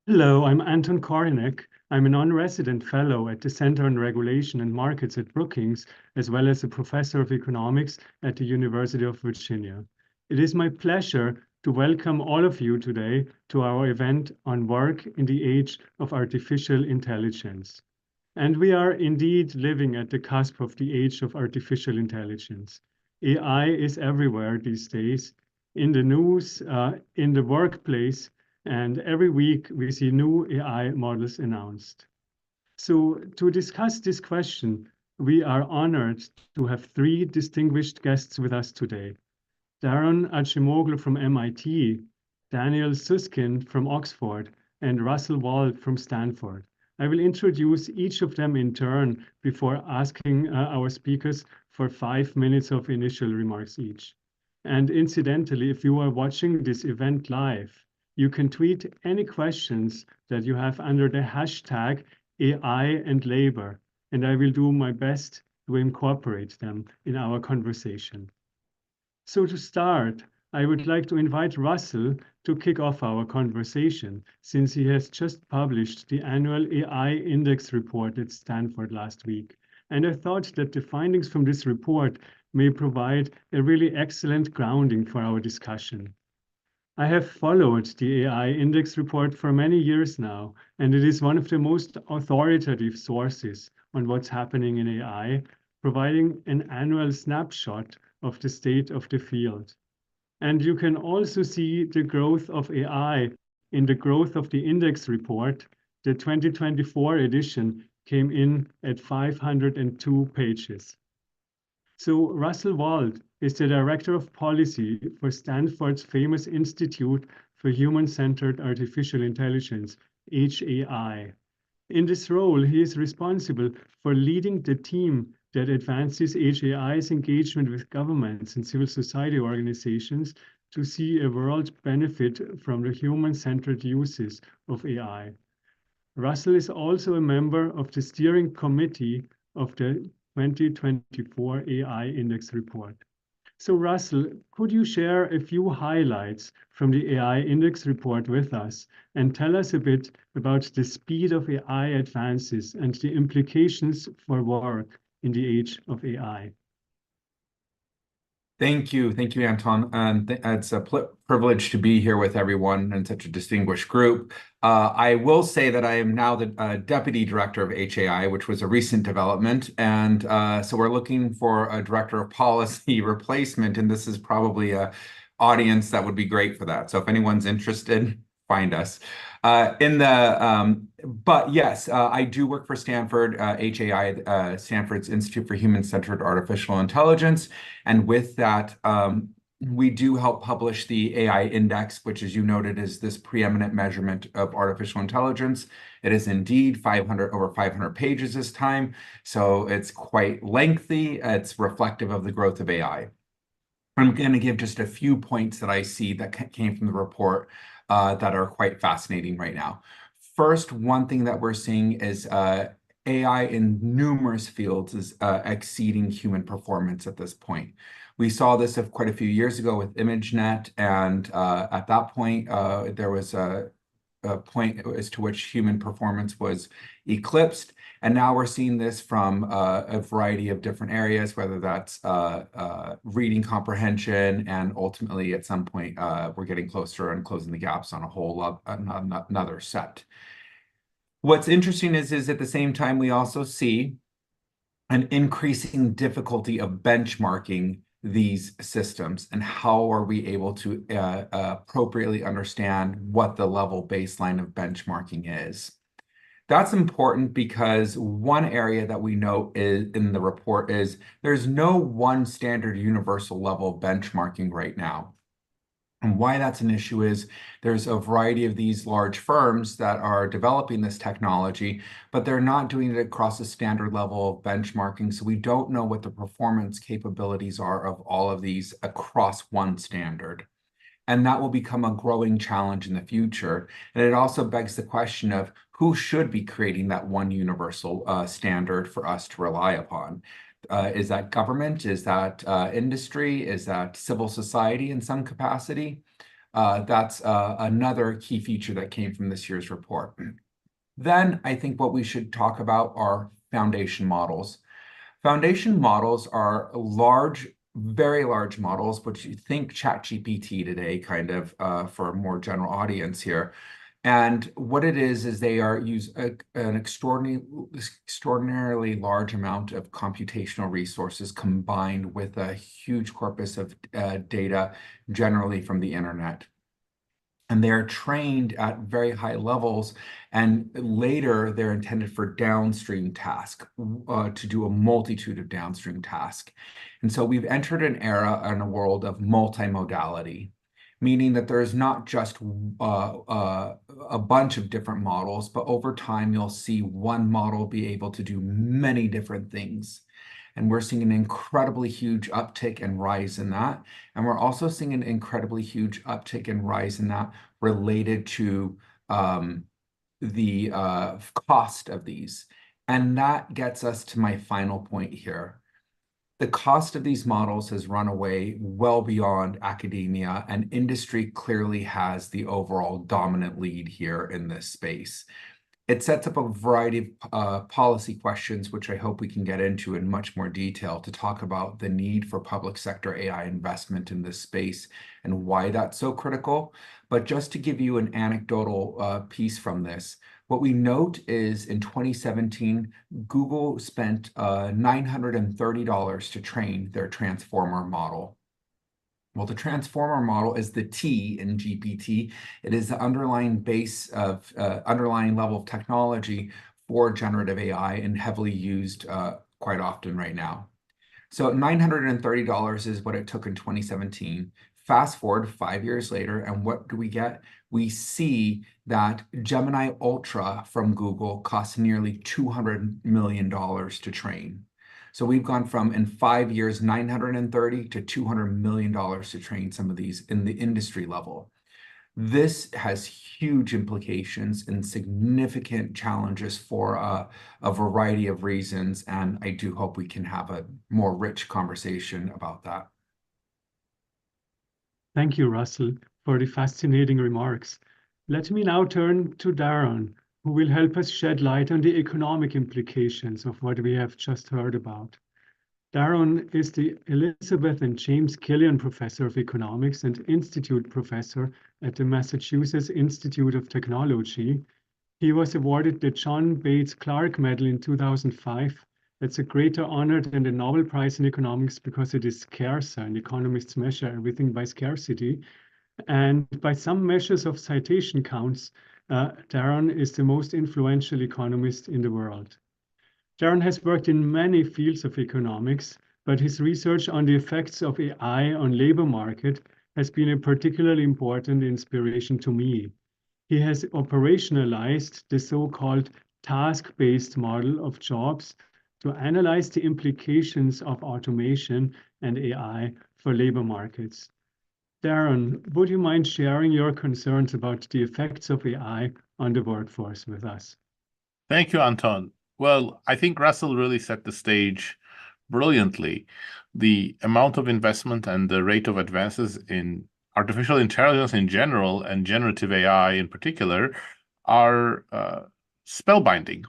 Hello, I'm Anton Korinek. I'm a non-resident fellow at the Center on Regulation and Markets at Brookings, as well as a professor of economics at the University of Virginia. It is my pleasure to welcome all of you today to our event on work in the age of artificial intelligence. And we are indeed living at the cusp of the age of artificial intelligence. AI is everywhere these days, in the news, in the workplace, and every week we see new AI models announced. So to discuss this question, we are honored to have three distinguished guests with us today. Daron Acemoglu from MIT, Daniel Susskind from Oxford, and Russell Wald from Stanford. I will introduce each of them in turn before asking our speakers for 5 minutes of initial remarks each. And incidentally, if you are watching this event live, you can tweet any questions that you have under the hashtag AI and labor, and I will do my best to incorporate them in our conversation. So to start, I would like to invite Russell to kick off our conversation, since he has just published the annual AI Index report at Stanford last week. And I thought that the findings from this report may provide a really excellent grounding for our discussion. I have followed the AI Index report for many years now, and it is one of the most authoritative sources on what's happening in AI, providing an annual snapshot of the state of the field. And you can also see the growth of AI in the growth of the index report. The 2024 edition came in at 502 pages. So Russell Wald is the Director of Policy for Stanford's famous Institute for Human-Centered Artificial Intelligence, HAI. In this role, he is responsible for leading the team that advances HAI's engagement with governments and civil society organizations to see a world benefit from the human-centered uses of AI. Russell is also a member of the steering committee of the 2024 AI Index report. So Russell, could you share a few highlights from the AI Index report with us and tell us a bit about the speed of AI advances and the implications for work in the age of AI? Thank you, Anton. And it's a privilege to be here with everyone and such a distinguished group. I will say that I am now the Deputy Director of HAI, which was a recent development. And so we're looking for a Director of Policy replacement, and this is probably an audience that would be great for that. So if anyone's interested, find us. But yes, I do work for Stanford, HAI, Stanford's Institute for Human-Centered Artificial Intelligence. And with that, we do help publish the AI Index, which, as you noted, is this preeminent measurement of artificial intelligence. It is indeed over 500 pages this time, so it's quite lengthy. It's reflective of the growth of AI. I'm going to give just a few points that I see that came from the report that are quite fascinating right now. First, one thing that we're seeing is AI in numerous fields is exceeding human performance at this point. We saw this quite a few years ago with ImageNet, and at that point, there was a point as to which human performance was eclipsed. And now we're seeing this from a variety of different areas, whether that's reading comprehension, and ultimately at some point, we're getting closer and closing the gaps on a whole another set. What's interesting is at the same time, we also see an increasing difficulty of benchmarking these systems, and how are we able to appropriately understand what the level baseline of benchmarking is. That's important because one area that we note in the report is there's no one standard universal level of benchmarking right now. And why that's an issue is there's a variety of these large firms that are developing this technology, but they're not doing it across a standard level of benchmarking. So we don't know what the performance capabilities are of all of these across one standard. And that will become a growing challenge in the future. And it also begs the question of who should be creating that one universal standard for us to rely upon. Is that government? Is that industry? Is that civil society in some capacity? That's another key feature that came from this year's report. Then I think what we should talk about are foundation models. Foundation models are large, very large models, which you think ChatGPT today, kind of for a more general audience here. And what it is they use an extraordinarily large amount of computational resources combined with a huge corpus of data, generally from the internet. And they're trained at very high levels, and later they're intended for downstream tasks, to do a multitude of downstream tasks. And so we've entered an era and a world of multimodality, meaning that there's not just a bunch of different models, but over time you'll see one model be able to do many different things. And we're seeing an incredibly huge uptick and rise in that. And we're also seeing an incredibly huge uptick and rise in that related to the cost of these. And that gets us to my final point here. The cost of these models has run away well beyond academia, and industry clearly has the overall dominant lead here in this space. It sets up a variety of policy questions, which I hope we can get into in much more detail to talk about the need for public sector AI investment in this space and why that's so critical. But just to give you an anecdotal piece from this, what we note is in 2017, Google spent $930 to train their transformer model. Well, the transformer model is the T in GPT. It is the underlying base of underlying level of technology for generative AI and heavily used quite often right now. So $930 is what it took in 2017. Fast forward 5 years later, and what do we get? We see that Gemini Ultra from Google costs nearly $200 million to train. So we've gone from, in 5 years, $930 to $200 million to train some of these in the industry level. This has huge implications and significant challenges for a variety of reasons, and I do hope we can have a more rich conversation about that. Thank you, Russell, for the fascinating remarks. Let me now turn to Daron, who will help us shed light on the economic implications of what we have just heard about. Daron is the Elizabeth and James Killian Professor of Economics and Institute Professor at the Massachusetts Institute of Technology. He was awarded the John Bates Clark Medal in 2005. That's a greater honor than the Nobel Prize in Economics because it is scarcer, and economists measure everything by scarcity. And by some measures of citation counts, Daron is the most influential economist in the world. Daron has worked in many fields of economics, but his research on the effects of AI on labor market has been a particularly important inspiration to me. He has operationalized the so-called task-based model of jobs to analyze the implications of automation and AI for labor markets. Daron, would you mind sharing your concerns about the effects of AI on the workforce with us? Thank you, Anton. Well, I think Russell really set the stage brilliantly. The amount of investment and the rate of advances in artificial intelligence in general and generative AI in particular are spellbinding.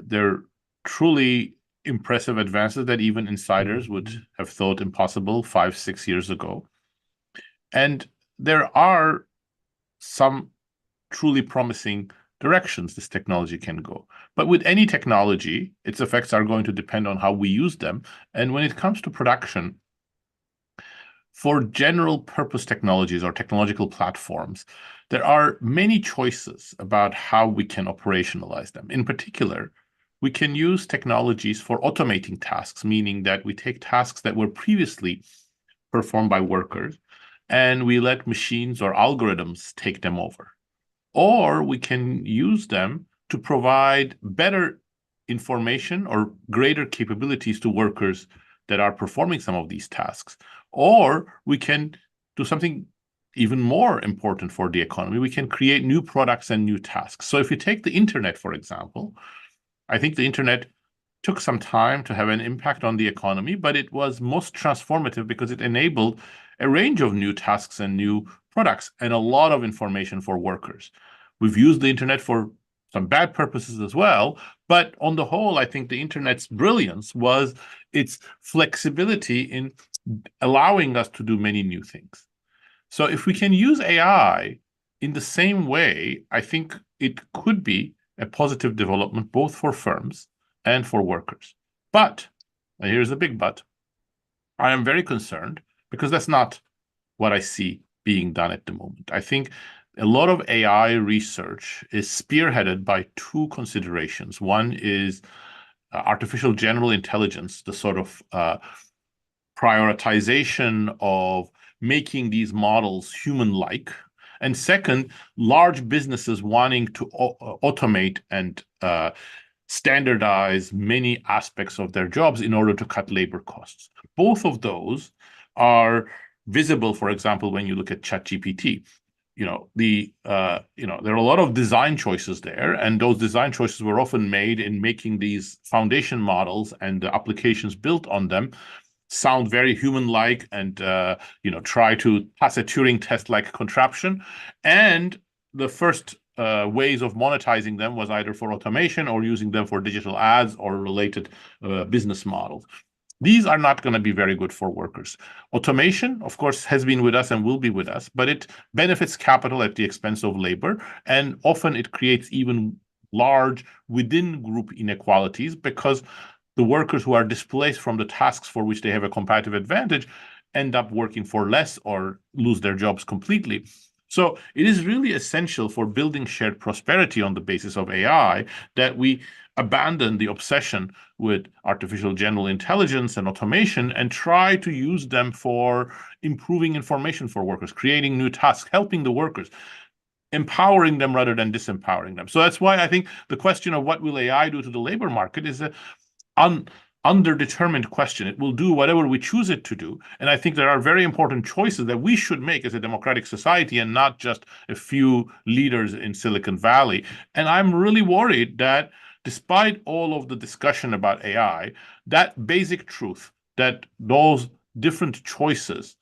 They're truly impressive advances that even insiders would have thought impossible 5-6 years ago. And there are some truly promising directions this technology can go. But with any technology, its effects are going to depend on how we use them. And when it comes to production, for general purpose technologies or technological platforms, there are many choices about how we can operationalize them. In particular, we can use technologies for automating tasks, meaning that we take tasks that were previously performed by workers and we let machines or algorithms take them over. Or we can use them to provide better information or greater capabilities to workers that are performing some of these tasks. Or we can do something even more important for the economy. We can create new products and new tasks. So if you take the internet, for example, I think the internet took some time to have an impact on the economy, but it was most transformative because it enabled a range of new tasks and new products and a lot of information for workers. We've used the internet for some bad purposes as well, but on the whole, I think the internet's brilliance was its flexibility in allowing us to do many new things. So if we can use AI in the same way, I think it could be a positive development both for firms and for workers. But, and here's the big but, I am very concerned because that's not what I see being done at the moment. I think a lot of AI research is spearheaded by two considerations. One is artificial general intelligence, the sort of prioritization of making these models human-like. And second, large businesses wanting to automate and standardize many aspects of their jobs in order to cut labor costs. Both of those are visible, for example, when you look at ChatGPT. There are a lot of design choices there, and those design choices were often made in making these foundation models and the applications built on them sound very human-like and try to pass a Turing test-like contraption. And the first ways of monetizing them was either for automation or using them for digital ads or related business models. These are not going to be very good for workers. Automation, of course, has been with us and will be with us, but it benefits capital at the expense of labor, and often it creates even large within-group inequalities because the workers who are displaced from the tasks for which they have a competitive advantage end up working for less or lose their jobs completely. So it is really essential for building shared prosperity on the basis of AI that we abandon the obsession with artificial general intelligence and automation and try to use them for improving information for workers, creating new tasks, helping the workers, empowering them rather than disempowering them. So that's why I think the question of what will AI do to the labor market is an underdetermined question. It will do whatever we choose it to do. And I think there are very important choices that we should make as a democratic society and not just a few leaders in Silicon Valley. And I'm really worried that despite all of the discussion about AI, that basic truth that those different choices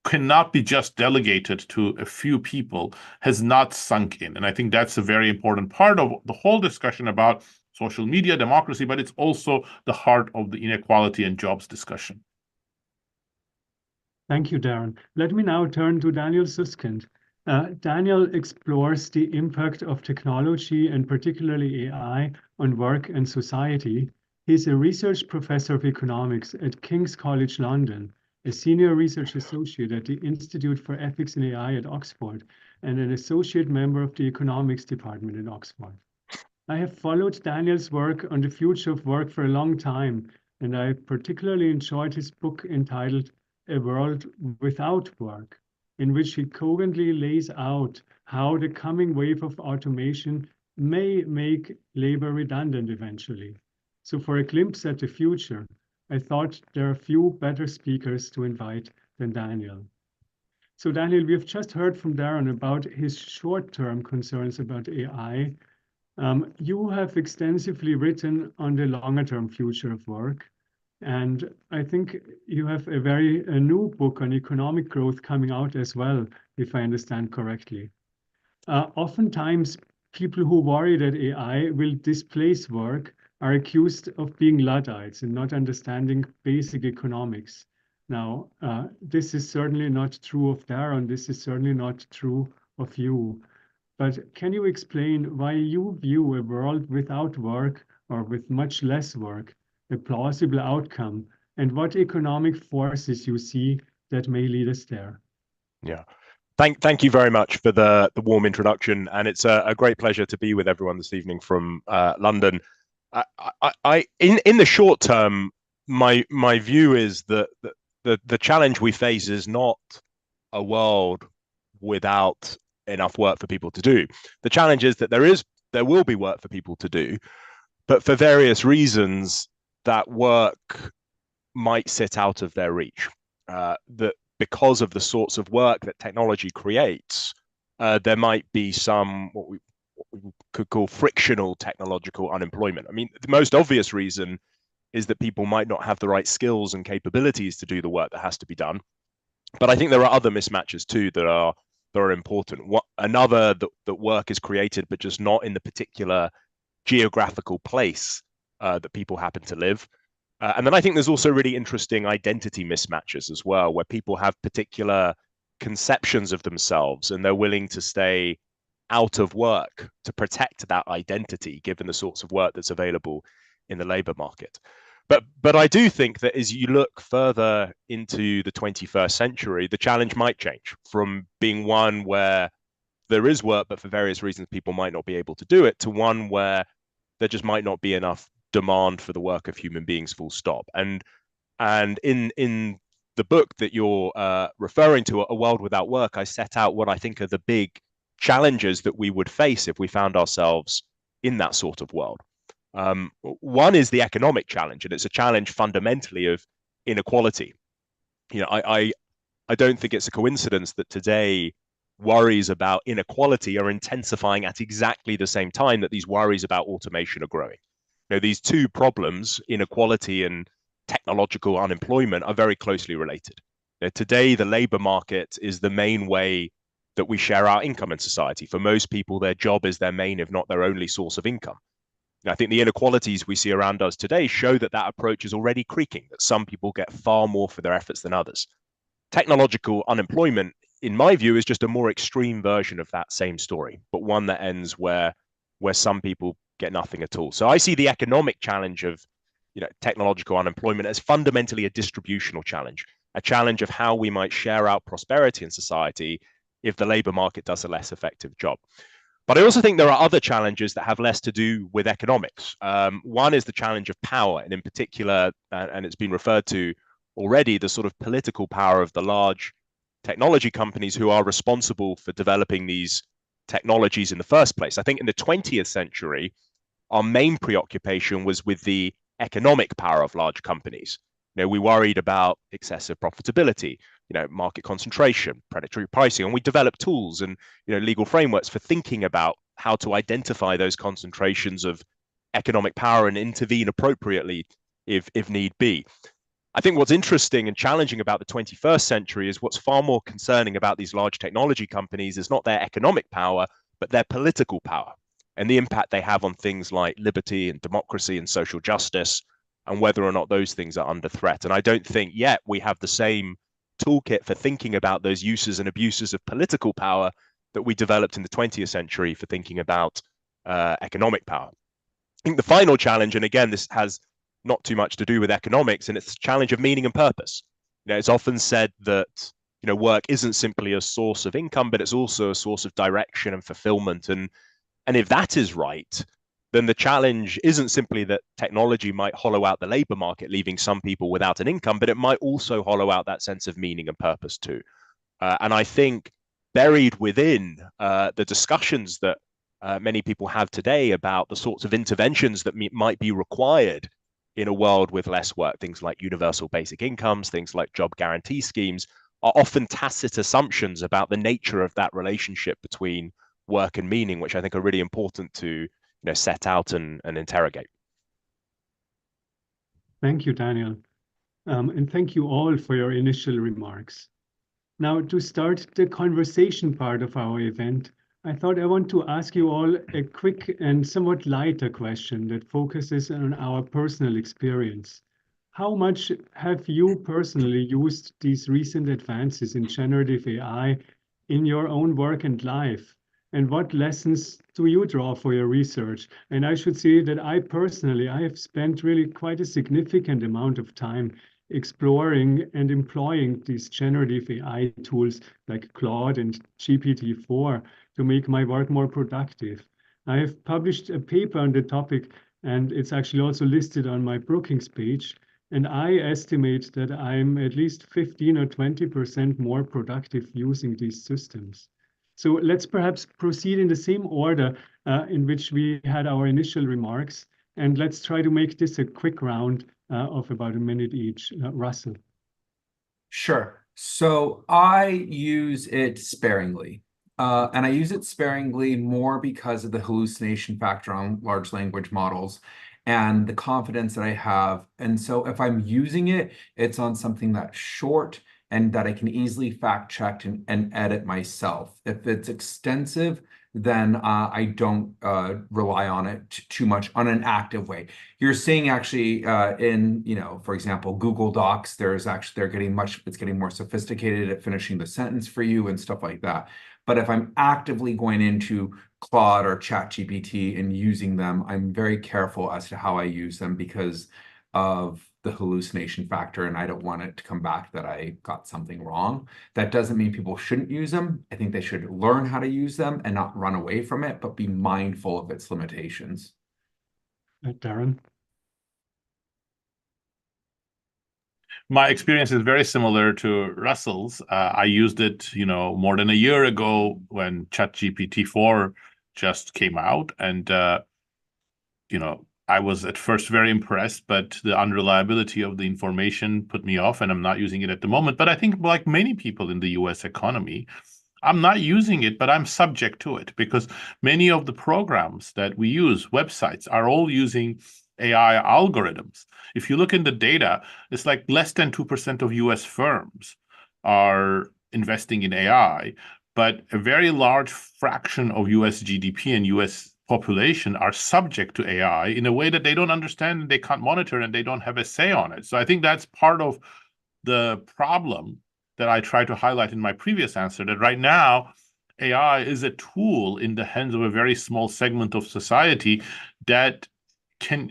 cannot be just delegated to a few people has not sunk in. And I think that's a very important part of the whole discussion about social media, democracy, but it's also the heart of the inequality and jobs discussion. Thank you, Daron. Let me now turn to Daniel Susskind. Daniel explores the impact of technology and particularly AI on work and society. He's a research professor of economics at King's College London, a senior research associate at the Institute for Ethics in AI at Oxford, and an associate member of the economics department in Oxford. I have followed Daniel's work on the future of work for a long time, and I particularly enjoyed his book entitled A World Without Work, in which he cogently lays out how the coming wave of automation may make labor redundant eventually. So for a glimpse at the future, I thought there are few better speakers to invite than Daniel. So Daniel, we have just heard from Daron about his short-term concerns about AI. You have extensively written on the longer-term future of work, and I think you have a new book on economic growth coming out as well, if I understand correctly. Oftentimes, people who worry that AI will displace work are accused of being Luddites and not understanding basic economics. Now, this is certainly not true of Daron. This is certainly not true of you. But can you explain why you view a world without work or with much less work a plausible outcome, and what economic forces you see that may lead us there? Yeah, thank you very much for the warm introduction, and it's a great pleasure to be with everyone this evening from London. In the short term, my view is that the challenge we face is not a world without enough work for people to do. The challenge is that there will be work for people to do, but for various reasons, that work might sit out of their reach. That because of the sorts of work that technology creates, there might be some what we could call frictional technological unemployment. I mean, the most obvious reason is that people might not have the right skills and capabilities to do the work that has to be done. But I think there are other mismatches too that are that are important. Another that work is created, but just not in the particular geographical place that people happen to live. And then I think there's also really interesting identity mismatches as well, where people have particular conceptions of themselves and they're willing to stay out of work to protect that identity, given the sorts of work that's available in the labor market. But I do think that as you look further into the 21st century, the challenge might change from being one where there is work, but for various reasons people might not be able to do it, to one where there just might not be enough demand for the work of human beings, full stop. And in the book that you're referring to, A World Without Work, I set out what I think are the big challenges that we would face if we found ourselves in that sort of world. One is the economic challenge, and it's a challenge fundamentally of inequality. I don't think it's a coincidence that today worries about inequality are intensifying at exactly the same time that these worries about automation are growing. These two problems, inequality and technological unemployment, are very closely related. Today, the labor market is the main way that we share our income in society. For most people, their job is their main, if not their only, source of income. I think the inequalities we see around us today show that that approach is already creaking, that some people get far more for their efforts than others. Technological unemployment, in my view, is just a more extreme version of that same story, but one that ends where some people get nothing at all. So I see the economic challenge of technological unemployment as fundamentally a distributional challenge, a challenge of how we might share out prosperity in society if the labor market does a less effective job. But I also think there are other challenges that have less to do with economics. One is the challenge of power, and in particular, and it's been referred to already, the sort of political power of the large technology companies who are responsible for developing these technologies in the first place. I think in the 20th century, our main preoccupation was with the economic power of large companies. We worried about excessive profitability, market concentration, predatory pricing, and we developed tools and legal frameworks for thinking about how to identify those concentrations of economic power and intervene appropriately if need be. I think what's interesting and challenging about the 21st century is what's far more concerning about these large technology companies is not their economic power, but their political power and the impact they have on things like liberty and democracy and social justice, and whether or not those things are under threat. And I don't think yet we have the same toolkit for thinking about those uses and abuses of political power that we developed in the 20th century for thinking about economic power. I think the final challenge, and again, this has not too much to do with economics, and it's the challenge of meaning and purpose. It's often said that work isn't simply a source of income, but it's also a source of direction and fulfillment. And if that is right, then the challenge isn't simply that technology might hollow out the labor market, leaving some people without an income, but it might also hollow out that sense of meaning and purpose too. And I think buried within the discussions that many people have today about the sorts of interventions that might be required in a world with less work, things like universal basic incomes, things like job guarantee schemes, are often tacit assumptions about the nature of that relationship between work and meaning, which I think are really important to set out and interrogate. Thank you, Daniel. And thank you all for your initial remarks. Now, to start the conversation part of our event, I thought I want to ask you all a quick and somewhat lighter question that focuses on our personal experience. How much have you personally used these recent advances in generative AI in your own work and life? And what lessons do you draw for your research? And I should say that I have spent really quite a significant amount of time exploring and employing these generative AI tools like Claude and GPT-4 to make my work more productive. I have published a paper on the topic, and it's actually also listed on my Brookings page. And I estimate that I'm at least 15 or 20% more productive using these systems. So let's perhaps proceed in the same order in which we had our initial remarks, and let's try to make this a quick round of about a minute each. Russell. Sure. So I use it sparingly, and I use it sparingly more because of the hallucination factor on large language models and the confidence that I have. And so if I'm using it, it's on something that's short and that I can easily fact check and edit myself. If it's extensive, then I don't rely on it too much on an active way. You're seeing actually in, for example, Google Docs, it's getting more sophisticated at finishing the sentence for you and stuff like that. But if I'm actively going into Claude or ChatGPT and using them, I'm very careful as to how I use them because of the hallucination factor, and I don't want it to come back that I got something wrong. That doesn't mean people shouldn't use them. I think they should learn how to use them and not run away from it, but be mindful of its limitations. Daron? My experience is very similar to Russell's. I used it, more than a year ago when ChatGPT 4 just came out, and I was at first very impressed, but the unreliability of the information put me off, and I'm not using it at the moment. But I think, like many people in the US economy, I'm not using it, but I'm subject to it because many of the programs that we use, websites, are all using AI algorithms. If you look in the data, it's like less than 2% of US firms are investing in AI, but a very large fraction of US GDP and US population are subject to AI in a way that they don't understand, and they can't monitor, and they don't have a say on it. So I think that's part of the problem that I tried to highlight in my previous answer, that right now AI is a tool in the hands of a very small segment of society that can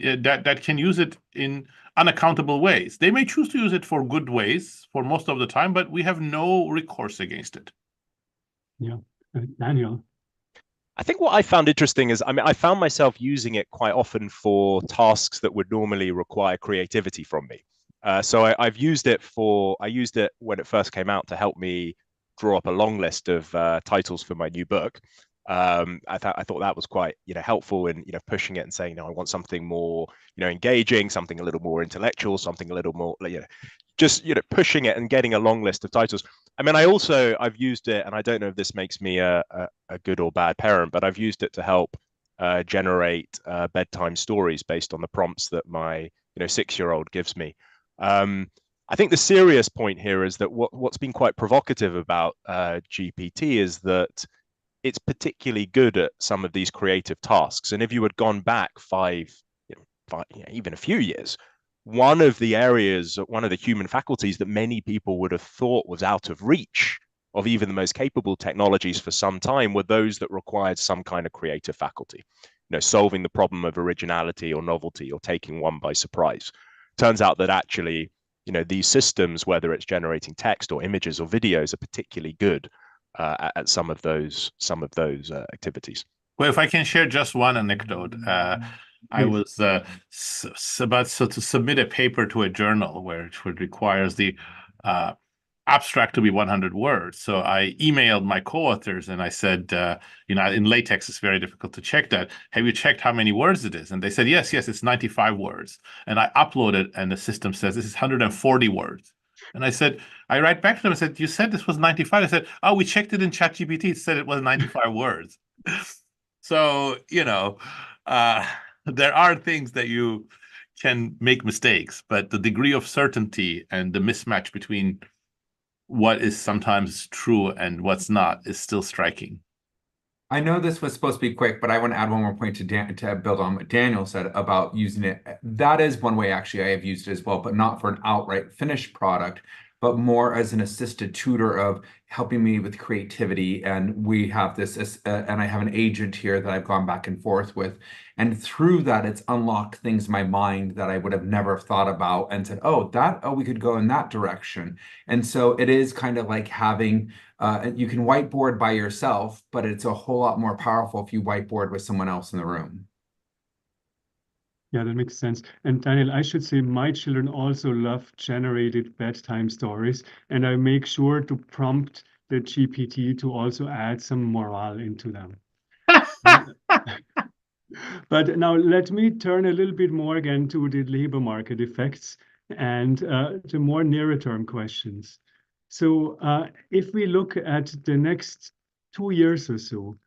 use it in unaccountable ways. They may choose to use it for good ways for most of the time, but we have no recourse against it. Yeah, Daniel. I think what I found interesting is, I found myself using it quite often for tasks that would normally require creativity from me. So I used it when it first came out to help me draw up a long list of titles for my new book. I thought that was quite helpful in pushing it and saying, I want something more engaging, something a little more intellectual, something a little more just pushing it and getting a long list of titles. I've used it, and I don't know if this makes me a good or bad parent, but I've used it to help generate bedtime stories based on the prompts that my 6-year-old gives me. I think the serious point here is that what's been quite provocative about GPT is that it's particularly good at some of these creative tasks. And if you had gone back even a few years, one of the human faculties that many people would have thought was out of reach of even the most capable technologies for some time were those that required some kind of creative faculty, solving the problem of originality or novelty or taking one by surprise. Turns out that actually, these systems, whether it's generating text or images or videos, are particularly good at some of those activities. Well, if I can share just one anecdote, I was about to submit a paper to a journal which requires the abstract to be 100 words. So I emailed my co-authors and I said, in LaTeX, it's very difficult to check that. Have you checked how many words it is? And they said, yes, it's 95 words. And I uploaded, and the system says this is 140 words. And I write back to them and said, you said this was 95. I said, oh, we checked it in ChatGPT. It said it was 95 words. So, there are things that you can make mistakes, but the degree of certainty and the mismatch between what is sometimes true and what's not is still striking. I know this was supposed to be quick, but I want to add one more point to build on what Daniel said about using it. That is one way actually I have used it as well, but not for an outright finished product, but more as an assisted tutor of helping me with creativity. And we have this, and I have an agent here that I've gone back and forth with. And through that, it's unlocked things in my mind that I would have never thought about and said, we could go in that direction. And so it is kind of like having, you can whiteboard by yourself, but it's a whole lot more powerful if you whiteboard with someone else in the room. Yeah, that makes sense. And Daniel, I should say my children also love generated bedtime stories, and I make sure to prompt the GPT to also add some morale into them. But now let me turn a little bit more again to the labor market effects and the more nearer term questions. So if we look at the next 2 years or so,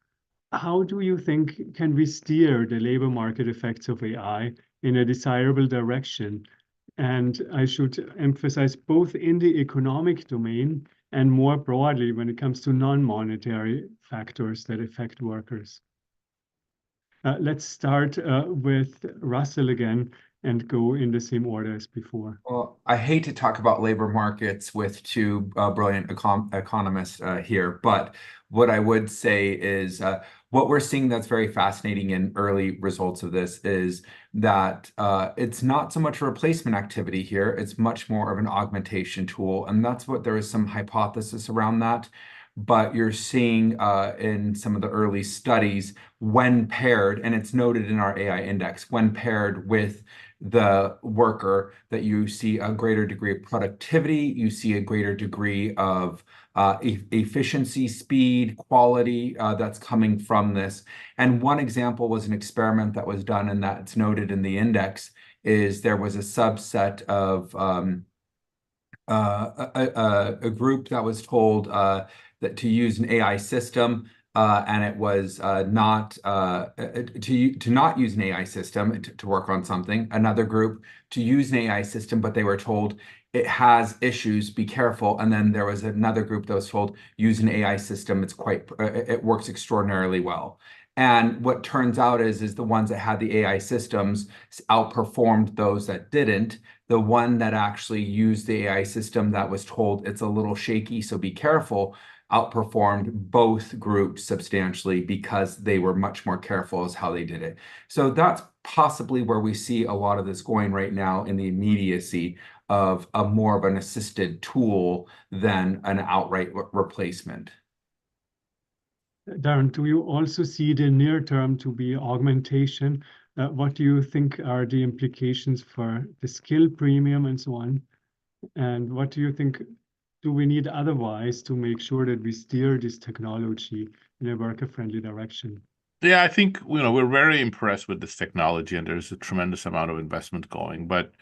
how do you think can we steer the labor market effects of AI in a desirable direction? And I should emphasize both in the economic domain and more broadly when it comes to non-monetary factors that affect workers. Let's start with Russell again and go in the same order as before. Well, I hate to talk about labor markets with two brilliant economists here, but what I would say is what we're seeing that's very fascinating in early results of this is that it's not so much a replacement activity here, it's much more of an augmentation tool. And that's what there is some hypothesis around that. But you're seeing in some of the early studies when paired, and it's noted in our AI index, when paired with the worker, that you see a greater degree of productivity, you see a greater degree of efficiency, speed, quality that's coming from this. And one example was an experiment that was done, and that's noted in the index, is there was a subset of a group that was told that to use an AI system, and it was not to not use an AI system to work on something. Another group to use an AI system, but they were told it has issues, be careful. And then there was another group that was told use an AI system, it works extraordinarily well. And what turns out is the ones that had the AI systems outperformed those that didn't. The one that actually used the AI system that was told it's a little shaky, so be careful, outperformed both groups substantially because they were much more careful as how they did it. So that's possibly where we see a lot of this going right now, in the immediacy of a more of an assisted tool than an outright replacement. Daron, do you also see the near term to be augmentation? What do you think are the implications for the skill premium and so on? And what do you think do we need otherwise to make sure that we steer this technology in a worker-friendly direction? Yeah, I think we're very impressed with this technology, and there's a tremendous amount of investment going, but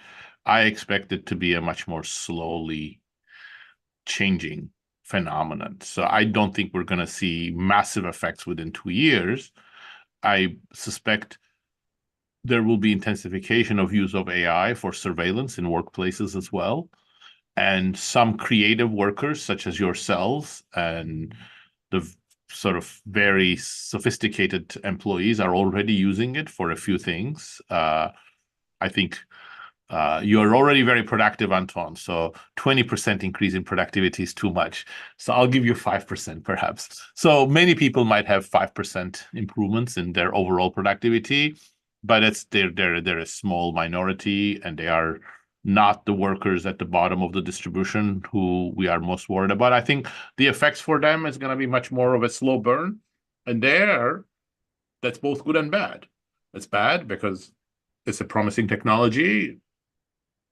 I expect it to be a much more slowly changing phenomenon. So I don't think we're going to see massive effects within 2 years. I suspect there will be intensification of use of AI for surveillance in workplaces as well. And some creative workers, such as yourselves and the sort of very sophisticated employees, are already using it for a few things. I think you're already very productive, Anton. So 20% increase in productivity is too much. So I'll give you 5% perhaps. So many people might have 5% improvements in their overall productivity, but they're a small minority, and they are not the workers at the bottom of the distribution who we are most worried about. I think the effects for them is going to be much more of a slow burn. And that's both good and bad. It's bad because it's a promising technology.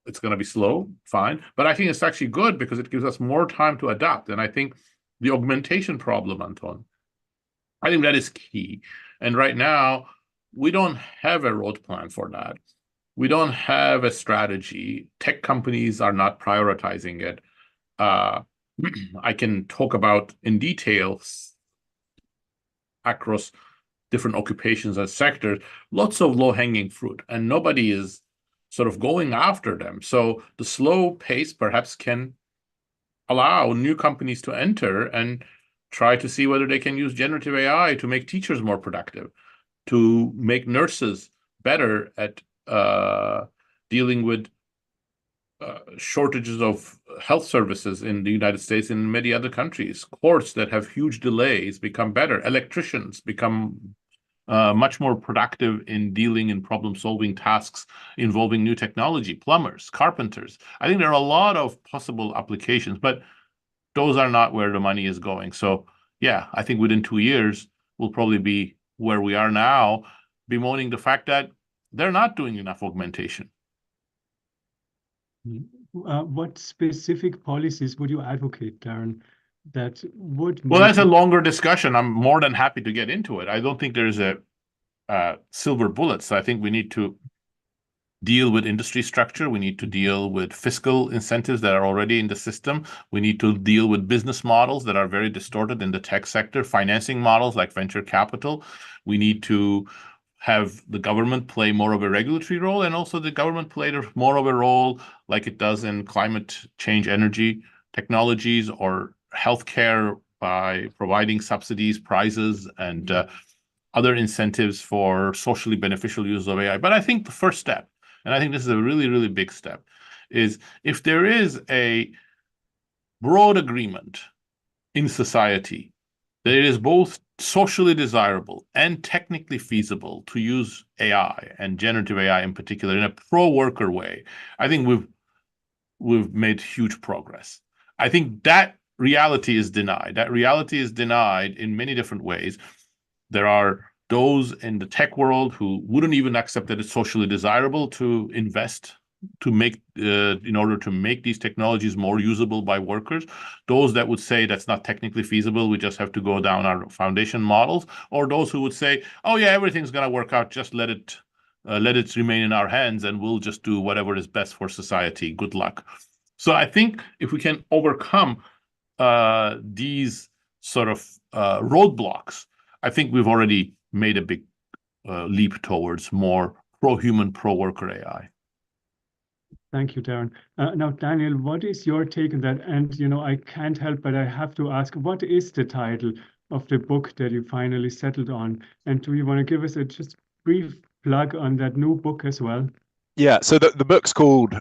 It's going to be slow, fine. But I think it's actually good because it gives us more time to adapt. And I think the augmentation problem, Anton, I think that is key. And right now, we don't have a road plan for that. We don't have a strategy. Tech companies are not prioritizing it. I can talk about in detail across different occupations and sectors, lots of low-hanging fruit, and nobody is sort of going after them. So the slow pace perhaps can allow new companies to enter and try to see whether they can use generative AI to make teachers more productive, to make nurses better at dealing with shortages of health services in the United States and in many other countries. Courts that have huge delays become better. Electricians become much more productive in dealing in problem-solving tasks involving new technology. Plumbers, carpenters. I think there are a lot of possible applications, but those are not where the money is going. So yeah, I think within 2 years, we'll probably be where we are now, bemoaning the fact that they're not doing enough augmentation. What specific policies would you advocate, Daron, that would... Well, that's a longer discussion. I'm more than happy to get into it. I don't think there's a silver bullet. So I think we need to deal with industry structure. We need to deal with fiscal incentives that are already in the system. We need to deal with business models that are very distorted in the tech sector, financing models like venture capital. We need to have the government play more of a regulatory role, and also the government play more of a role like it does in climate change energy technologies or healthcare by providing subsidies, prizes, and other incentives for socially beneficial use of AI. But I think the first step, and I think this is a really, really big step, is if there is a broad agreement in society that it is both socially desirable and technically feasible to use AI and generative AI in particular in a pro-worker way, I think we've made huge progress. I think that reality is denied. That reality is denied in many different ways. There are those in the tech world who wouldn't even accept that it's socially desirable to invest to make in order to make these technologies more usable by workers. Those that would say that's not technically feasible, we just have to go down our foundation models, or those who would say, oh yeah, everything's going to work out, just let it remain in our hands and we'll just do whatever is best for society. Good luck. So I think if we can overcome these sort of roadblocks, I think we've already made a big leap towards more pro-human, pro-worker AI. Thank you, Daron. Now, Daniel, what is your take on that? And, I can't help but I have to ask, what is the title of the book that you finally settled on? And do you want to give us a just brief plug on that new book as well? Yeah, so the book's called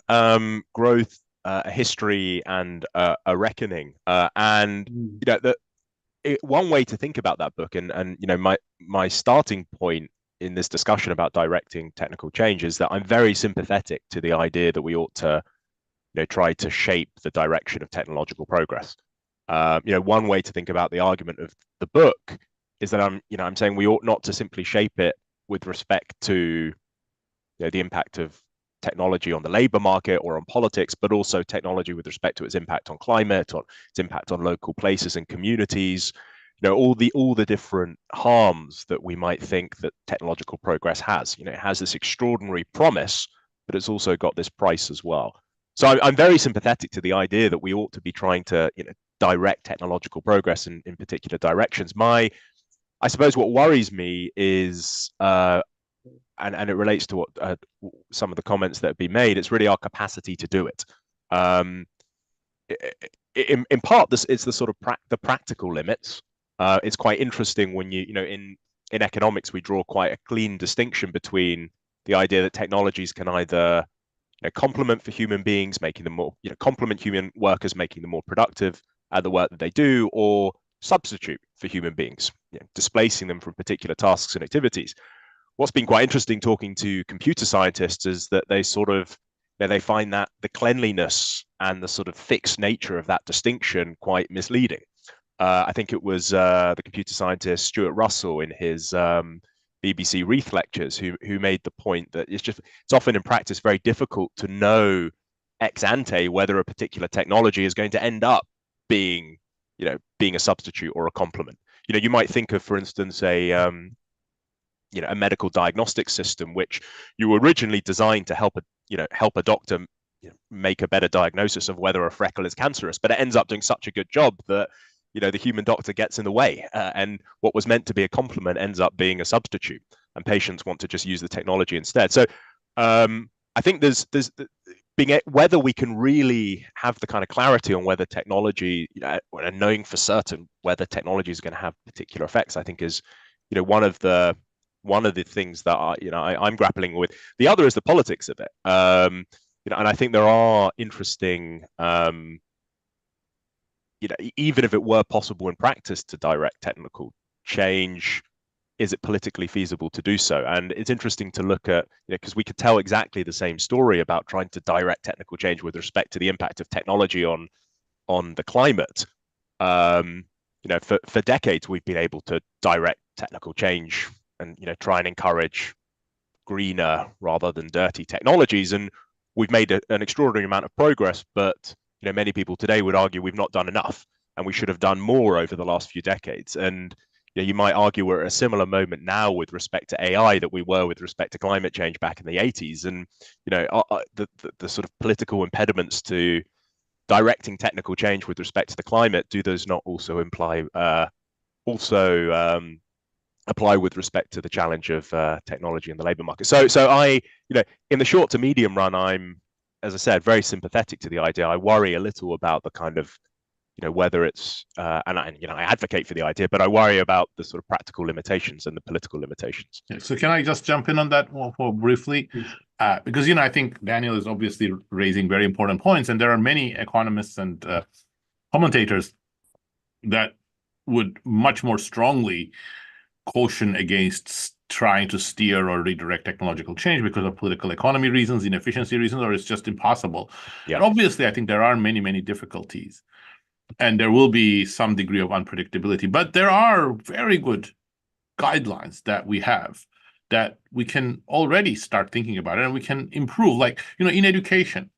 Growth, A History and a Reckoning. And one way to think about that book, and my starting point in this discussion about directing technical change is that I'm very sympathetic to the idea that we ought to try to shape the direction of technological progress. One way to think about the argument of the book is that I'm saying we ought not to simply shape it with respect to the impact of technology on the labor market or on politics, but also technology with respect to its impact on climate, on its impact on local places and communities, all the different harms that we might think that technological progress has. It has this extraordinary promise, but it's also got this price as well. So I'm very sympathetic to the idea that we ought to be trying to direct technological progress in particular directions. I suppose what worries me is, and it relates to what some of the comments that have been made, it's really our capacity to do it. In part, it's the sort of the practical limits. It's quite interesting when in economics, we draw quite a clean distinction between the idea that technologies can either complement for human beings, making them more, complement human workers, making them more productive at the work that they do, or substitute for human beings, displacing them from particular tasks and activities. What's been quite interesting talking to computer scientists is that they sort of, they find that the cleanliness and the sort of fixed nature of that distinction quite misleading. I think it was the computer scientist Stuart Russell in his BBC Reith lectures who made the point that it's often in practice very difficult to know ex ante whether a particular technology is going to end up being a substitute or a complement. You might think of, for instance, a medical diagnostic system which you were originally designed to help a doctor make a better diagnosis of whether a freckle is cancerous, but it ends up doing such a good job that the human doctor gets in the way, and what was meant to be a complement ends up being a substitute, and patients want to just use the technology instead. So I think there's whether we can really have the kind of clarity on whether technology, and knowing for certain whether technology is going to have particular effects, I think is one of the things that I'm grappling with. The other is the politics of it, and I think there are interesting. Even if it were possible in practice to direct technical change, is it politically feasible to do so? And it's interesting to look at, because we could tell exactly the same story about trying to direct technical change with respect to the impact of technology on the climate. For decades, we've been able to direct technical change and try and encourage greener rather than dirty technologies, and we've made an extraordinary amount of progress, but many people today would argue we've not done enough and we should have done more over the last few decades. And you might argue we're at a similar moment now with respect to AI that we were with respect to climate change back in the 80s. And the sort of political impediments to directing technical change with respect to the climate, do those not also imply apply with respect to the challenge of technology in the labor market. So I, in the short to medium run, I'm, as I said, very sympathetic to the idea. I worry a little about the kind of, whether it's, and I advocate for the idea, but I worry about the sort of practical limitations and the political limitations. Yeah, so can I just jump in on that more briefly? Because, I think Daniel is obviously raising very important points, and there are many economists and commentators that would much more strongly caution against trying to steer or redirect technological change because of political economy reasons, inefficiency reasons, or it's just impossible. Yeah. And obviously, I think there are many, many difficulties, and there will be some degree of unpredictability, but there are very good guidelines that we have that we can already start thinking about it, and we can improve. Like, in education,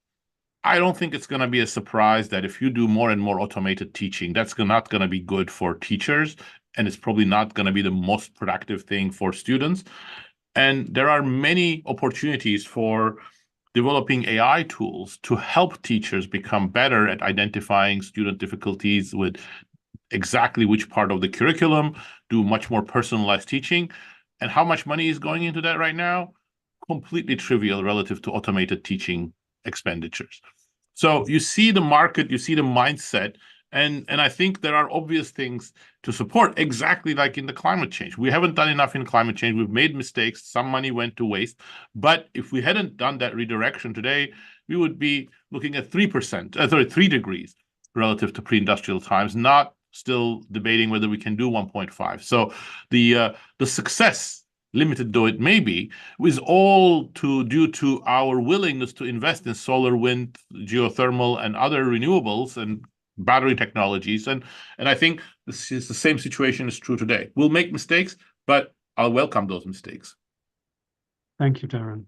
I don't think it's going to be a surprise that if you do more and more automated teaching, that's not going to be good for teachers, and it's probably not going to be the most productive thing for students. And there are many opportunities for developing AI tools to help teachers become better at identifying student difficulties with exactly which part of the curriculum, do much more personalized teaching. And how much money is going into that right now? Completely trivial relative to automated teaching expenditures. So you see the market, you see the mindset, and I think there are obvious things to support, exactly like in the climate change. We haven't done enough in climate change. We've made mistakes. Some money went to waste. But if we hadn't done that redirection today, we would be looking at 3 degrees relative to pre-industrial times, not still debating whether we can do 1.5. So the success, limited though it may be, is all due to our willingness to invest in solar, wind, geothermal, and other renewables and battery technologies. And I think this is the same situation is true today. We'll make mistakes, but I'll welcome those mistakes. Thank you, Daron.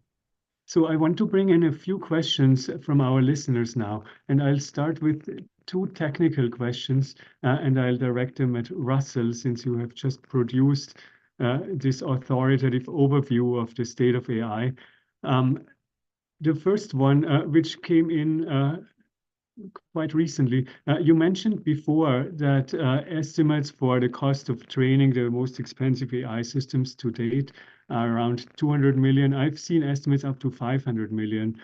So I want to bring in a few questions from our listeners now, and I'll start with 2 technical questions, and I'll direct them at Russell, since you have just produced this authoritative overview of the state of AI. The first one, which came in quite recently, you mentioned before that estimates for the cost of training the most expensive AI systems to date are around 200 million. I've seen estimates up to 500 million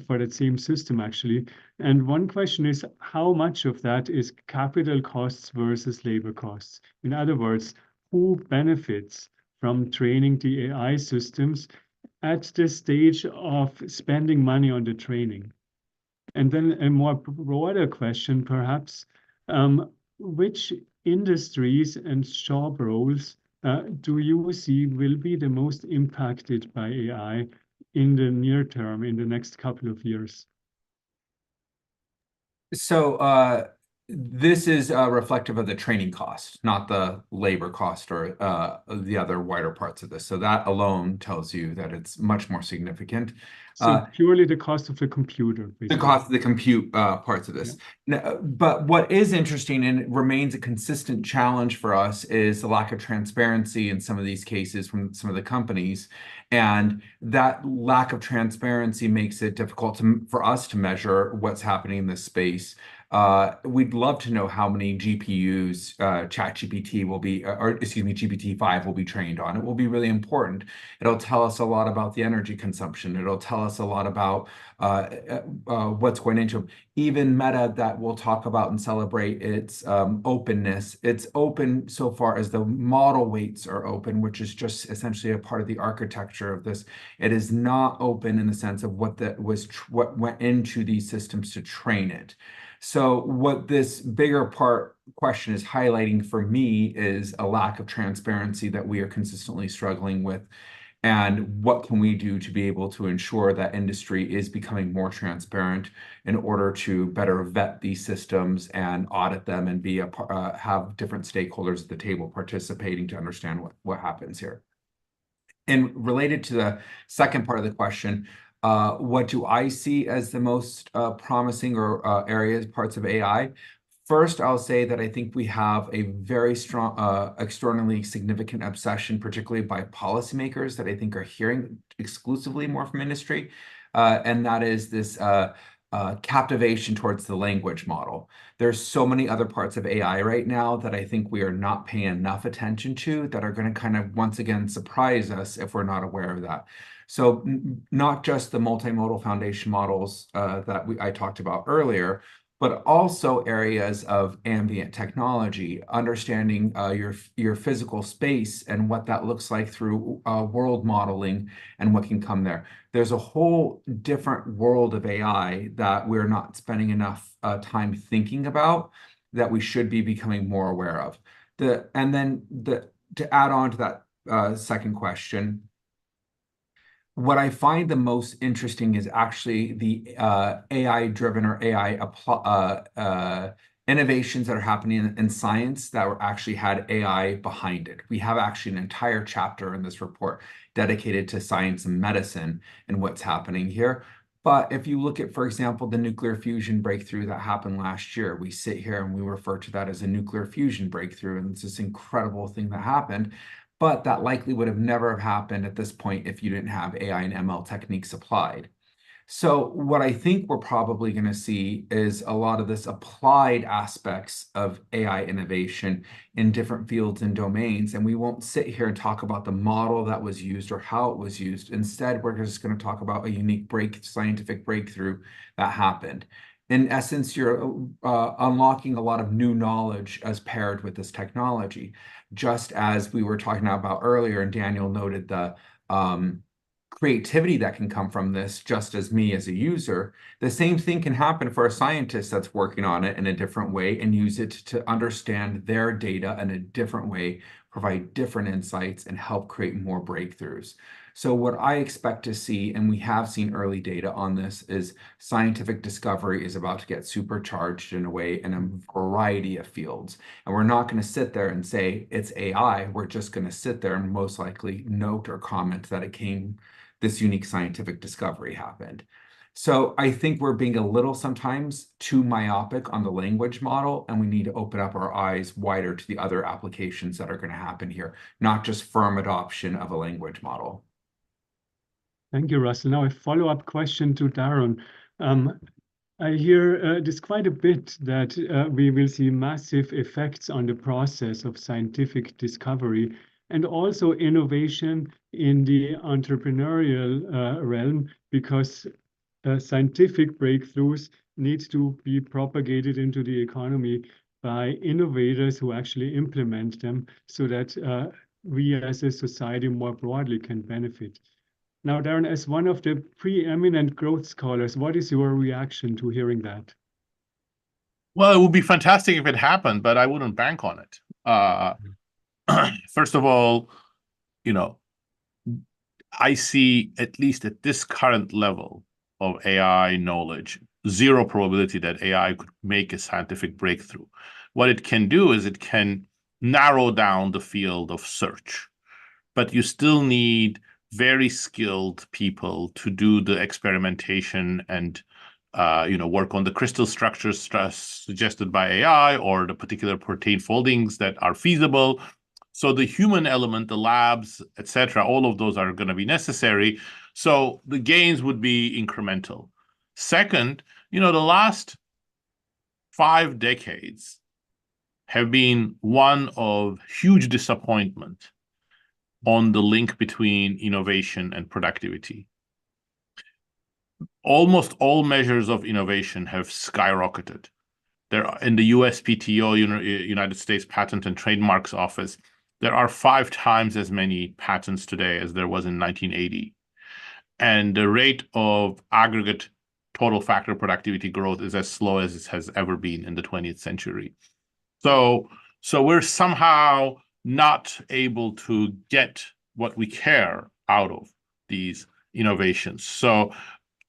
for that same system, actually. And one question is, how much of that is capital costs versus labor costs? In other words, who benefits from training the AI systems at the stage of spending money on the training? And then a more broader question, perhaps, which industries and job roles do you see will be the most impacted by AI in the near term, in the next couple of years? So this is reflective of the training cost, not the labor cost or the other wider parts of this. So that alone tells you that it's much more significant. So purely the cost of the computer, basically. The cost of the compute parts of this. Yeah. Now, but what is interesting and remains a consistent challenge for us is the lack of transparency in some of these cases from some of the companies. And that lack of transparency makes it difficult for us to measure what's happening in this space. We'd love to know how many GPUs ChatGPT will be, or excuse me, GPT-5 will be trained on. It will be really important. It'll tell us a lot about the energy consumption. It'll tell us a lot about what's going into them. Even Meta, that we'll talk about and celebrate its openness. It's open so far as the model weights are open, which is just essentially a part of the architecture of this. It is not open in the sense of what went into these systems to train it. So what this bigger question is highlighting for me is a lack of transparency that we are consistently struggling with. And what can we do to be able to ensure that industry is becoming more transparent in order to better vet these systems and audit them and have different stakeholders at the table participating to understand what happens here. And related to the second part of the question, what do I see as the most promising or parts of AI? First, I'll say that I think we have a very strong, extraordinarily significant obsession, particularly by policymakers, that I think are hearing exclusively more from industry. And that is this captivation towards the language model. There's so many other parts of AI right now that I think we are not paying enough attention to that are going to kind of once again surprise us if we're not aware of that. So not just the multimodal foundation models that I talked about earlier, but also areas of ambient technology, understanding your physical space and what that looks like through world modeling and what can come there. There's a whole different world of AI that we're not spending enough time thinking about that we should be becoming more aware of. To add on to that second question, what I find the most interesting is actually the AI-driven or AI innovations that are happening in science that actually had AI behind it. We have actually an entire chapter in this report dedicated to science and medicine and what's happening here. But if you look at, for example, the nuclear fusion breakthrough that happened last year, we sit here and we refer to that as a nuclear fusion breakthrough, and it's this incredible thing that happened. But that likely would have never happened at this point if you didn't have AI and ML techniques applied. So what I think we're probably going to see is a lot of this applied aspects of AI innovation in different fields and domains. And we won't sit here and talk about the model that was used or how it was used. Instead, we're just going to talk about a unique scientific breakthrough that happened. In essence, you're unlocking a lot of new knowledge as paired with this technology. Just as we were talking about earlier, and Daniel noted the creativity that can come from this, just as me as a user, the same thing can happen for a scientist that's working on it in a different way and use it to understand their data in a different way, provide different insights, and help create more breakthroughs. So what I expect to see, and we have seen early data on this, is scientific discovery is about to get supercharged in a way in a variety of fields. And we're not going to sit there and say it's AI. We're just going to sit there and most likely note or comment that this unique scientific discovery happened. So I think we're being a little sometimes too myopic on the language model, and we need to open up our eyes wider to the other applications that are going to happen here, not just firm adoption of a language model. Thank you, Russell. Now a follow-up question to Daron. I hear this quite a bit that we will see massive effects on the process of scientific discovery and also innovation in the entrepreneurial realm, because scientific breakthroughs need to be propagated into the economy by innovators who actually implement them so that we as a society more broadly can benefit. Now, Daron, as one of the preeminent growth scholars, what is your reaction to hearing that? Well, it would be fantastic if it happened, but I wouldn't bank on it. First of all, I see, at least at this current level of AI knowledge, zero probability that AI could make a scientific breakthrough. What it can do is it can narrow down the field of search, but you still need very skilled people to do the experimentation and work on the crystal structures suggested by AI or the particular protein foldings that are feasible. So the human element, the labs, etc., all of those are going to be necessary. So the gains would be incremental. Second, the last 5 decades have been one of huge disappointment on the link between innovation and productivity. Almost all measures of innovation have skyrocketed. In the USPTO, United States Patent and Trademarks Office, there are 5 times as many patents today as there was in 1980. And the rate of aggregate total factor productivity growth is as slow as it has ever been in the 20th century. So we're somehow not able to get what we care out of these innovations. So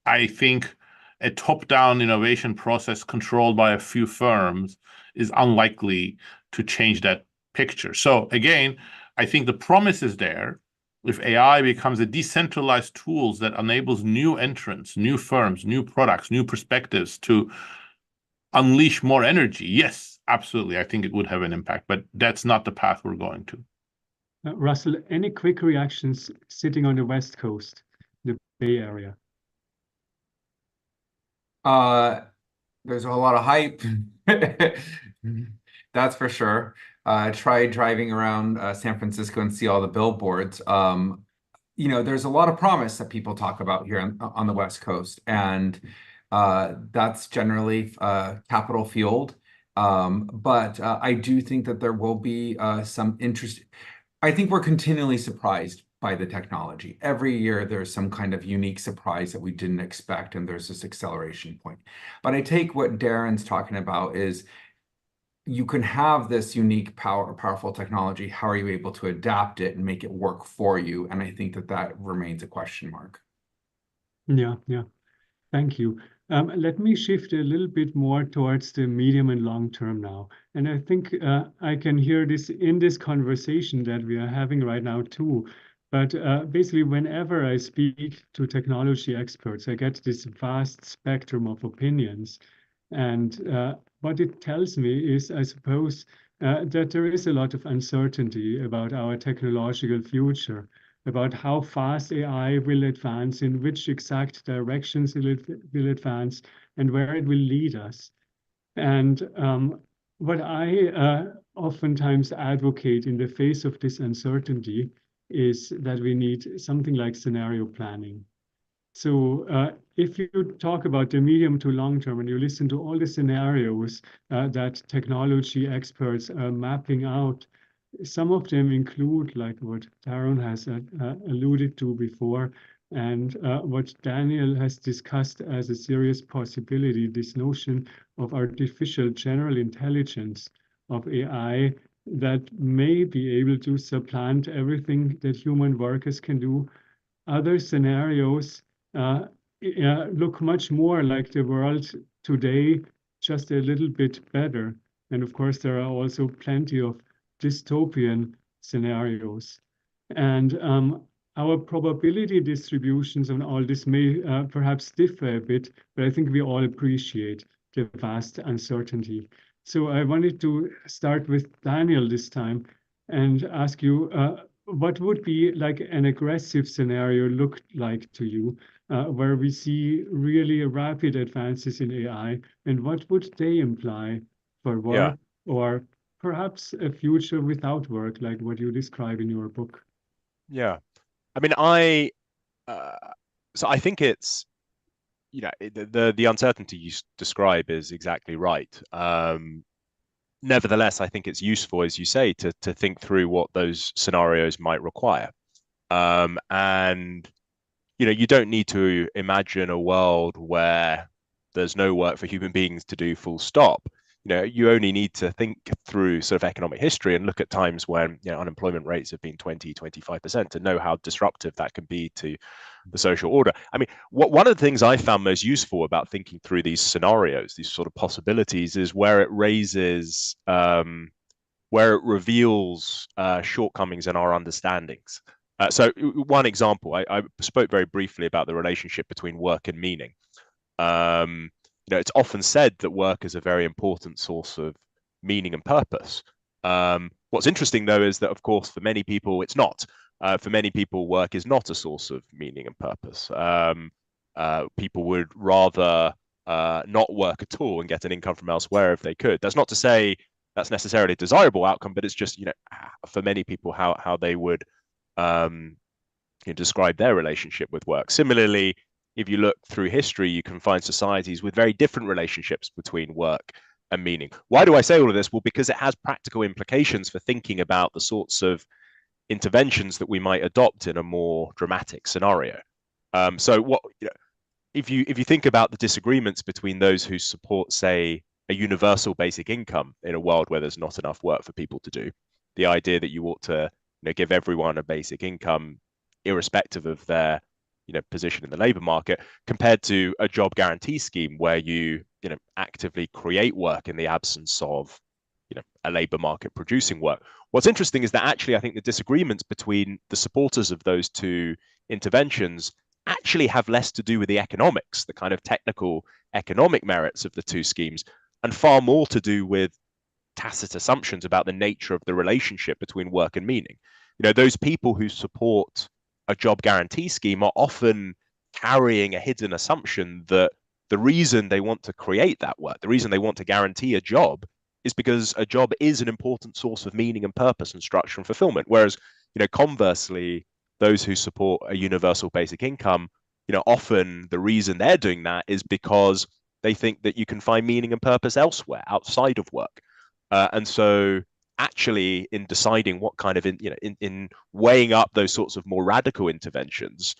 I think a top-down innovation process controlled by a few firms is unlikely to change that picture. So again, I think the promise is there. If AI becomes a decentralized tool that enables new entrants, new firms, new products, new perspectives to unleash more energy, yes, absolutely, I think it would have an impact, but that's not the path we're going to. Russell, any quick reactions sitting on the West Coast, the Bay Area? There's a lot of hype. That's for sure. Try driving around San Francisco and see all the billboards. There's a lot of promise that people talk about here on the West Coast, and that's generally capital fueled. But I do think that there will be some interest. I think we're continually surprised by the technology. Every year there's some kind of unique surprise that we didn't expect, and there's this acceleration point. But I take what Daron's talking about is you can have this unique powerful technology. How are you able to adapt it and make it work for you? And I think that remains a question mark. Yeah. Thank you. Let me shift a little bit more towards the medium and long term now. And I think I can hear this in this conversation that we are having right now too. But basically, whenever I speak to technology experts, I get this vast spectrum of opinions. And what it tells me is, I suppose, that there is a lot of uncertainty about our technological future, about how fast AI will advance, in which exact directions it will advance, and where it will lead us. And what I oftentimes advocate in the face of this uncertainty is that we need something like scenario planning. So if you talk about the medium to long term and you listen to all the scenarios that technology experts are mapping out, some of them include, like what Daron has alluded to before, and what Daniel has discussed as a serious possibility, this notion of artificial general intelligence, of AI that may be able to supplant everything that human workers can do. Other scenarios look much more like the world today, just a little bit better. And of course, there are also plenty of dystopian scenarios. And our probability distributions on all this may perhaps differ a bit, but I think we all appreciate the vast uncertainty. So I wanted to start with Daniel this time and ask you, what would be like an aggressive scenario look like to you, where we see really rapid advances in AI, and what would they imply for work, or perhaps a future without work, like what you describe in your book? Yeah. I mean, so I think it's, the uncertainty you describe is exactly right. Nevertheless, I think it's useful, as you say, to think through what those scenarios might require. And you don't need to imagine a world where there's no work for human beings to do, full stop. You only need to think through sort of economic history and look at times when unemployment rates have been 20-25% to know how disruptive that can be to the social order. I mean, one of the things I found most useful about thinking through these scenarios, these sort of possibilities, is where it raises, where it reveals shortcomings in our understandings. So one example, I spoke very briefly about the relationship between work and meaning. It's often said that work is a very important source of meaning and purpose. What's interesting, though, is that, of course, for many people, it's not. For many people, work is not a source of meaning and purpose. People would rather not work at all and get an income from elsewhere if they could. That's not to say that's necessarily a desirable outcome, but it's just, for many people, how they would describe their relationship with work. Similarly, if you look through history, you can find societies with very different relationships between work and meaning. Why do I say all of this? Well, because it has practical implications for thinking about the sorts of interventions that we might adopt in a more dramatic scenario. So what, if you think about the disagreements between those who support, say, a universal basic income in a world where there's not enough work for people to do, the idea that you ought to give everyone a basic income irrespective of their position in the labor market, compared to a job guarantee scheme where you actively create work in the absence of a labor market producing work. What's interesting is that actually I think the disagreements between the supporters of those two interventions actually have less to do with the economics, the kind of technical economic merits of the two schemes, and far more to do with tacit assumptions about the nature of the relationship between work and meaning. Those people who support a job guarantee scheme are often carrying a hidden assumption that the reason they want to create that work, the reason they want to guarantee a job, is because a job is an important source of meaning and purpose and structure and fulfillment. Whereas, conversely, those who support a universal basic income, often the reason they're doing that is because they think that you can find meaning and purpose elsewhere, outside of work. And so actually, in deciding what kind of, in weighing up those sorts of more radical interventions,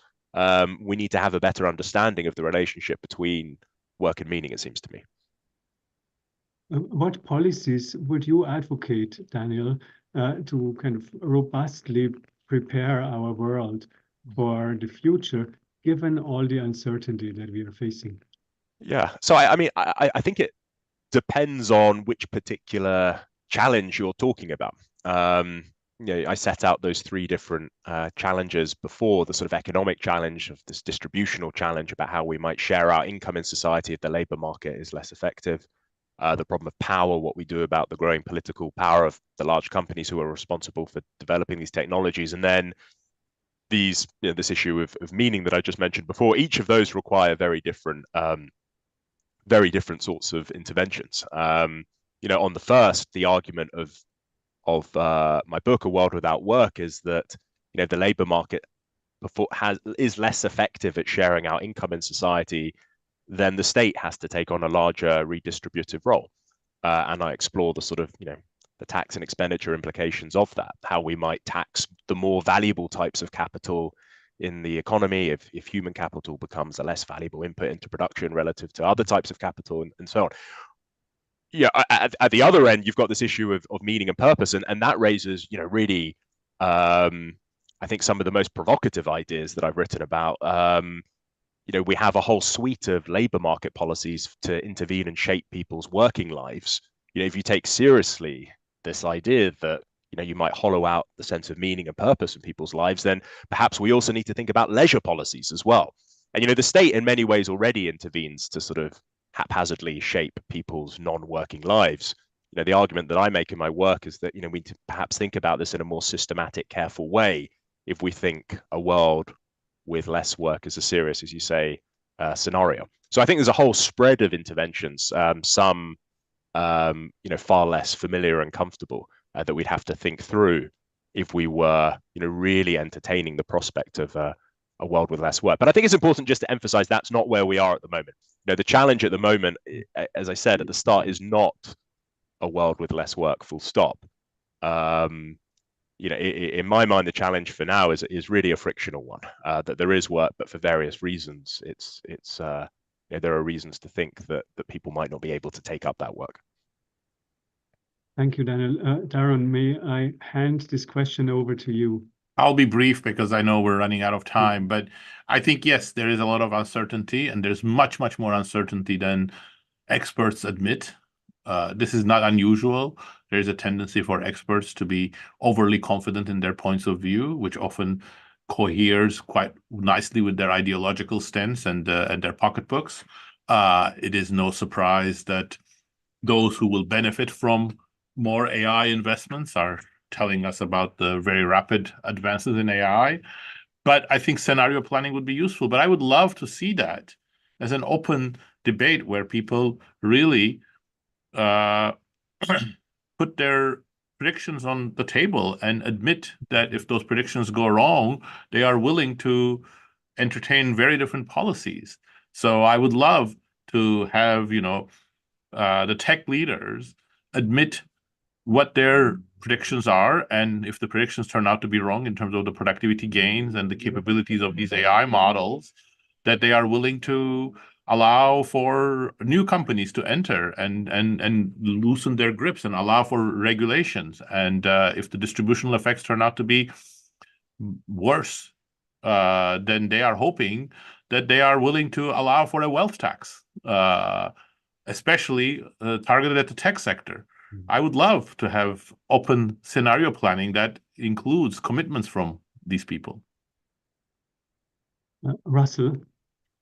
we need to have a better understanding of the relationship between work and meaning, it seems to me. What policies would you advocate, Daniel, to kind of robustly prepare our world for the future, given all the uncertainty that we are facing? Yeah, so I think it depends on which particular challenge you're talking about. I set out those three different challenges before, the sort of economic challenge, of this distributional challenge about how we might share our income in society if the labor market is less effective. The problem of power, what we do about the growing political power of the large companies who are responsible for developing these technologies, and then this issue of meaning that I just mentioned before. Each of those require very different sorts of interventions. On the first, the argument of my book, A World Without Work, is that the labor market is less effective at sharing our income in society, then the state has to take on a larger redistributive role. And I explore the sort of, the tax and expenditure implications of that, how we might tax the more valuable types of capital in the economy if human capital becomes a less valuable input into production relative to other types of capital, and so on. Yeah, at the other end, you've got this issue of meaning and purpose, and that raises, really, I think, some of the most provocative ideas that I've written about. We have a whole suite of labor market policies to intervene and shape people's working lives. If you take seriously this idea that, you might hollow out the sense of meaning and purpose in people's lives, then perhaps we also need to think about leisure policies as well. And, the state in many ways already intervenes to sort of haphazardly shape people's non-working lives. The argument that I make in my work is that, we need to perhaps think about this in a more systematic, careful way if we think a world with less work is a serious, as you say, scenario. So I think there's a whole spread of interventions, some far less familiar and comfortable, that we'd have to think through if we were really entertaining the prospect of a world with less work. But I think it's important just to emphasize that's not where we are at the moment. The challenge at the moment, as I said at the start, is not a world with less work, full stop. In my mind, the challenge for now is really a frictional one, that there is work, but for various reasons, there are reasons to think that people might not be able to take up that work. Thank you, Daniel. Daron, may I hand this question over to you? I'll be brief because I know we're running out of time, but I think, yes, there is a lot of uncertainty, and there's much, much more uncertainty than experts admit. This is not unusual. There is a tendency for experts to be overly confident in their points of view, which often coheres quite nicely with their ideological stance and their pocketbooks. It is no surprise that those who will benefit from more AI investments are telling us about the very rapid advances in AI. But I think scenario planning would be useful. But I would love to see that as an open debate where people really put their predictions on the table and admit that if those predictions go wrong, they are willing to entertain very different policies. So I would love to have, the tech leaders admit what their predictions are, and if the predictions turn out to be wrong in terms of the productivity gains and the capabilities of these AI models, that they are willing to allow for new companies to enter and loosen their grips and allow for regulations. And if the distributional effects turn out to be worse than they are hoping, that they are willing to allow for a wealth tax, especially targeted at the tech sector. I would love to have open scenario planning that includes commitments from these people. Russell?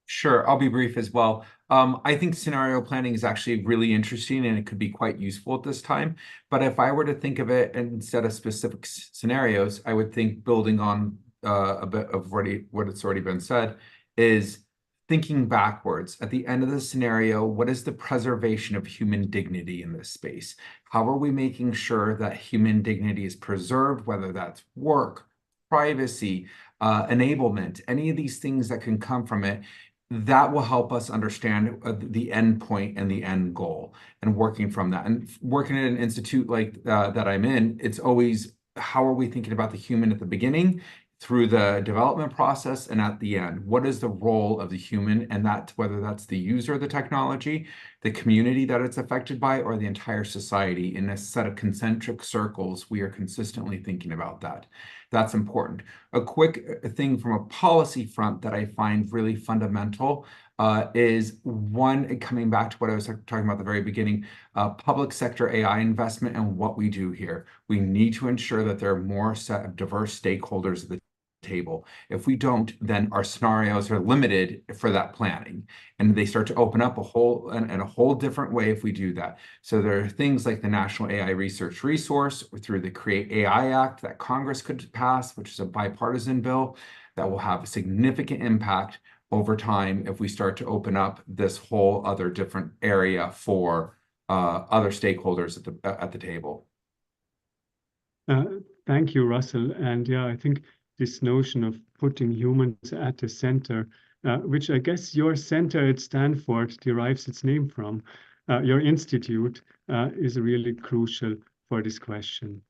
Sure, I'll be brief as well. I think scenario planning is actually really interesting and it could be quite useful at this time. But if I were to think of it instead of specific scenarios, I would think, building on a bit of what it's already been said, is thinking backwards, at the end of the scenario, what is the preservation of human dignity in this space? How are we making sure that human dignity is preserved, whether that's work, privacy, enablement, any of these things that can come from it? That will help us understand the end point and the end goal, and working from that. And working at an institute like that I'm in, it's always, how are we thinking about the human at the beginning, through the development process, and at the end? What is the role of the human? And that, whether that's the user of the technology, the community that it's affected by, or the entire society, in a set of concentric circles, we are consistently thinking about that. That's important. A quick thing from a policy front that I find really fundamental is one, coming back to what I was talking about at the very beginning, public sector AI investment and what we do here. We need to ensure that there are more set of diverse stakeholders at the table. If we don't, then our scenarios are limited for that planning, and they start to open up a whole different way if we do that. So there are things like the National AI Research Resource, through the Create AI Act that Congress could pass, which is a bipartisan bill that will have a significant impact over time if we start to open up this whole other different area for other stakeholders at the table. Thank you, Russell. And yeah, I think this notion of putting humans at the center, which I guess your center at Stanford derives its name from, your institute, is really crucial for this question.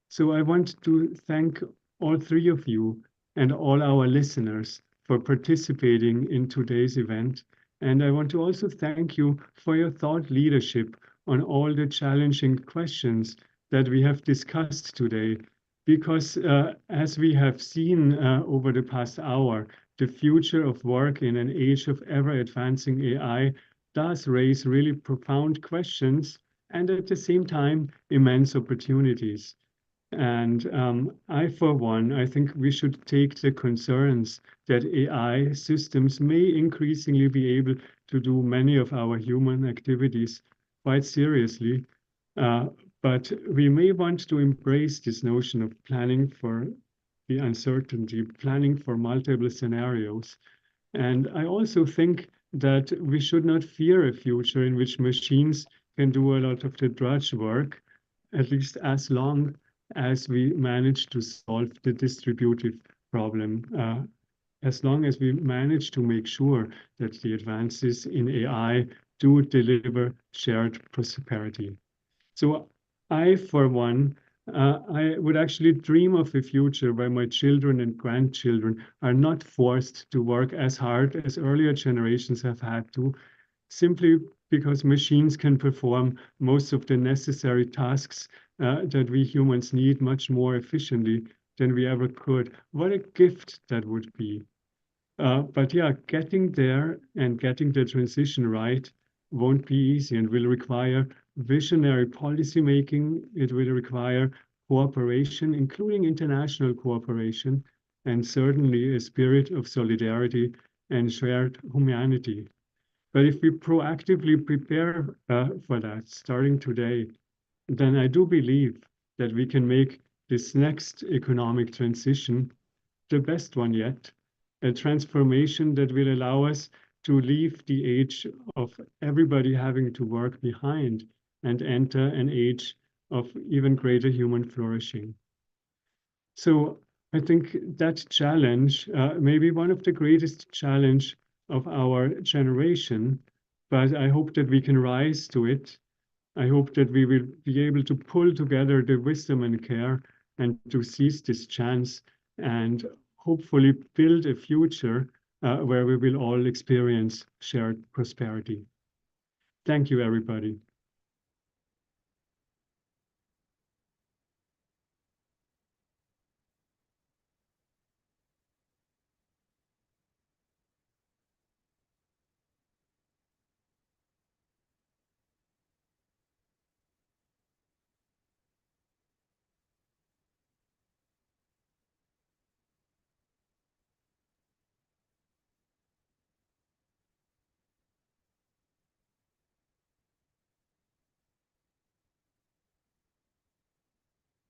So I want to thank all three of you and all our listeners for participating in today's event. And I want to also thank you for your thought leadership on all the challenging questions that we have discussed today. Because as we have seen over the past hour, the future of work in an age of ever-advancing AI does raise really profound questions, and at the same time, immense opportunities. And I, for one, I think we should take the concerns that AI systems may increasingly be able to do many of our human activities quite seriously. But we may want to embrace this notion of planning for the uncertainty, planning for multiple scenarios. And I also think that we should not fear a future in which machines can do a lot of the drudge work, at least as long as we manage to solve the distributive problem, as long as we manage to make sure that the advances in AI do deliver shared prosperity. So I, for one, I would actually dream of a future where my children and grandchildren are not forced to work as hard as earlier generations have had to, simply because machines can perform most of the necessary tasks that we humans need much more efficiently than we ever could. What a gift that would be. But yeah, getting there and getting the transition right won't be easy and will require visionary policymaking. It will require cooperation, including international cooperation, and certainly a spirit of solidarity and shared humanity. But if we proactively prepare for that, starting today, then I do believe that we can make this next economic transition the best one yet, a transformation that will allow us to leave the age of everybody having to work behind and enter an age of even greater human flourishing. So I think that challenge may be one of the greatest challenge of our generation, but I hope that we can rise to it. I hope that we will be able to pull together the wisdom and care and to seize this chance and hopefully build a future where we will all experience shared prosperity. Thank you, everybody.